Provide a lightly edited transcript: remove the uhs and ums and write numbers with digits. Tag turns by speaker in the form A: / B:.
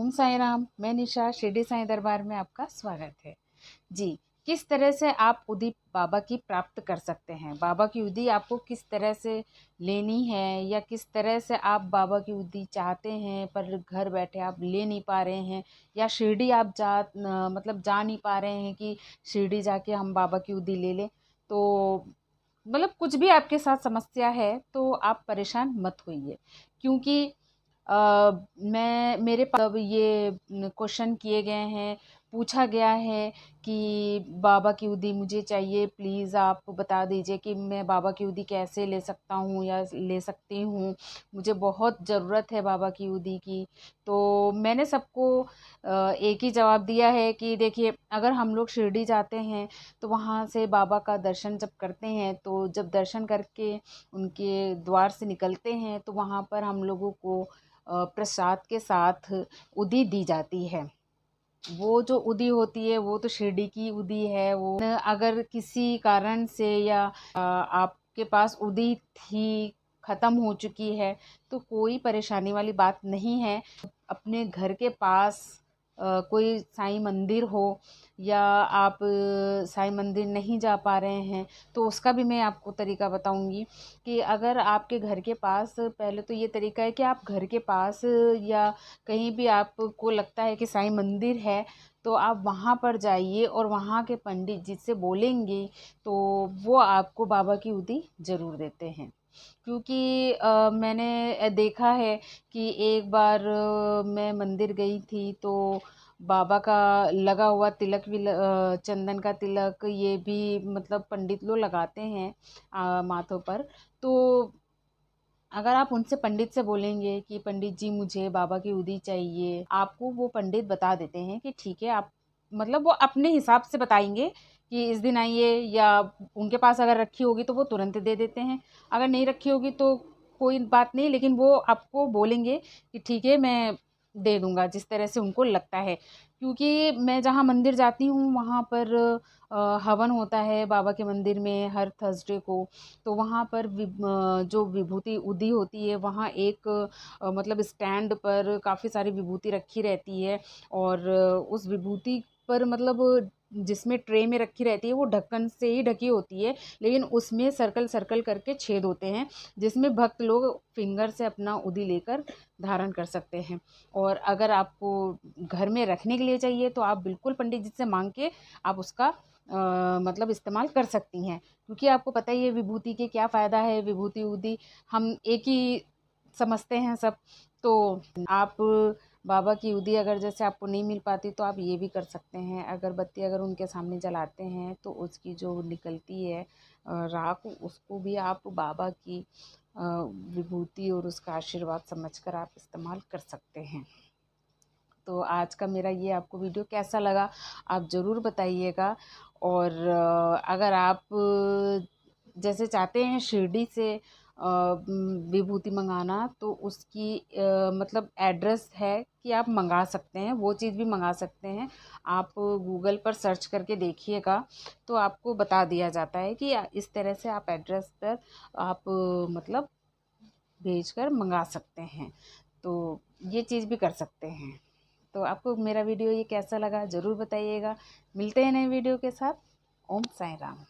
A: ओम साई राम। मैं निशा, शिरडी साईं दरबार में आपका स्वागत है जी। किस तरह से आप उदी बाबा की प्राप्त कर सकते हैं, बाबा की उदी आपको किस तरह से लेनी है, या किस तरह से आप बाबा की उदी चाहते हैं पर घर बैठे आप ले नहीं पा रहे हैं, या शिरडी आप जा नहीं पा रहे हैं कि शिरडी जाके हम बाबा की उदी ले लें। तो कुछ भी आपके साथ समस्या है तो आप परेशान मत होइए, क्योंकि मैं मेरे पास अब ये क्वेश्चन किए गए हैं, पूछा गया है कि बाबा की उदी मुझे चाहिए, प्लीज़ आप बता दीजिए कि मैं बाबा की उदी कैसे ले सकता हूँ या ले सकती हूँ, मुझे बहुत ज़रूरत है बाबा की उदी की। तो मैंने सबको एक ही जवाब दिया है कि देखिए, अगर हम लोग शिरडी जाते हैं तो वहाँ से बाबा का दर्शन जब करते हैं, तो जब दर्शन करके उनके द्वार से निकलते हैं तो वहाँ पर हम लोगों को प्रसाद के साथ उदी दी जाती है। वो जो उदी होती है वो तो शिरडी की उदी है। वो अगर किसी कारण से या आपके पास उदी थी, ख़त्म हो चुकी है, तो कोई परेशानी वाली बात नहीं है। अपने घर के पास कोई साईं मंदिर हो, या आप साईं मंदिर नहीं जा पा रहे हैं, तो उसका भी मैं आपको तरीका बताऊंगी कि अगर आपके घर के पास, पहले तो ये तरीका है कि आप घर के पास या कहीं भी आपको लगता है कि साईं मंदिर है, तो आप वहाँ पर जाइए और वहाँ के पंडित जी से बोलेंगे तो वो आपको बाबा की उदी ज़रूर देते हैं। क्योंकि मैंने देखा है कि एक बार मैं मंदिर गई थी, तो बाबा का लगा हुआ तिलक भी चंदन का तिलक, ये भी पंडित लोग लगाते हैं माथों पर। तो अगर आप उनसे, पंडित से बोलेंगे कि पंडित जी मुझे बाबा की उदी चाहिए, आपको वो पंडित बता देते हैं कि ठीक है। आप वो अपने हिसाब से बताएंगे कि इस दिन आइए, या उनके पास अगर रखी होगी तो वो तुरंत दे देते हैं, अगर नहीं रखी होगी तो कोई बात नहीं, लेकिन वो आपको बोलेंगे कि ठीक है मैं दे दूंगा, जिस तरह से उनको लगता है। क्योंकि मैं जहाँ मंदिर जाती हूँ वहाँ पर हवन होता है बाबा के मंदिर में हर थर्सडे को। तो वहाँ पर जो विभूति उदी होती है, वहाँ एक स्टैंड पर काफ़ी सारी विभूति रखी रहती है, और उस विभूति पर जिसमें ट्रे में रखी रहती है वो ढक्कन से ही ढकी होती है, लेकिन उसमें सर्कल सर्कल करके छेद होते हैं, जिसमें भक्त लोग फिंगर से अपना उदी लेकर धारण कर सकते हैं। और अगर आपको घर में रखने के लिए चाहिए तो आप बिल्कुल पंडित जी से मांग के आप उसका इस्तेमाल कर सकती हैं। क्योंकि आपको पता ही है विभूति के क्या फ़ायदा है, विभूति उदी हम एक ही समझते हैं सब। तो आप बाबा की उदी अगर जैसे आपको नहीं मिल पाती तो आप ये भी कर सकते हैं, अगरबत्ती अगर उनके सामने जलाते हैं तो उसकी जो निकलती है राख, उसको भी आप बाबा की विभूति और उसका आशीर्वाद समझकर आप इस्तेमाल कर सकते हैं। तो आज का मेरा ये आपको वीडियो कैसा लगा आप ज़रूर बताइएगा। और अगर आप जैसे चाहते हैं शिरडी से विभूति मंगाना, तो उसकी एड्रेस है कि आप मंगा सकते हैं, वो चीज़ भी मंगा सकते हैं। आप गूगल पर सर्च करके देखिएगा तो आपको बता दिया जाता है कि इस तरह से आप एड्रेस पर आप भेजकर मंगा सकते हैं। तो ये चीज़ भी कर सकते हैं। तो आपको मेरा वीडियो ये कैसा लगा ज़रूर बताइएगा। मिलते हैं नए वीडियो के साथ। ओम साई राम।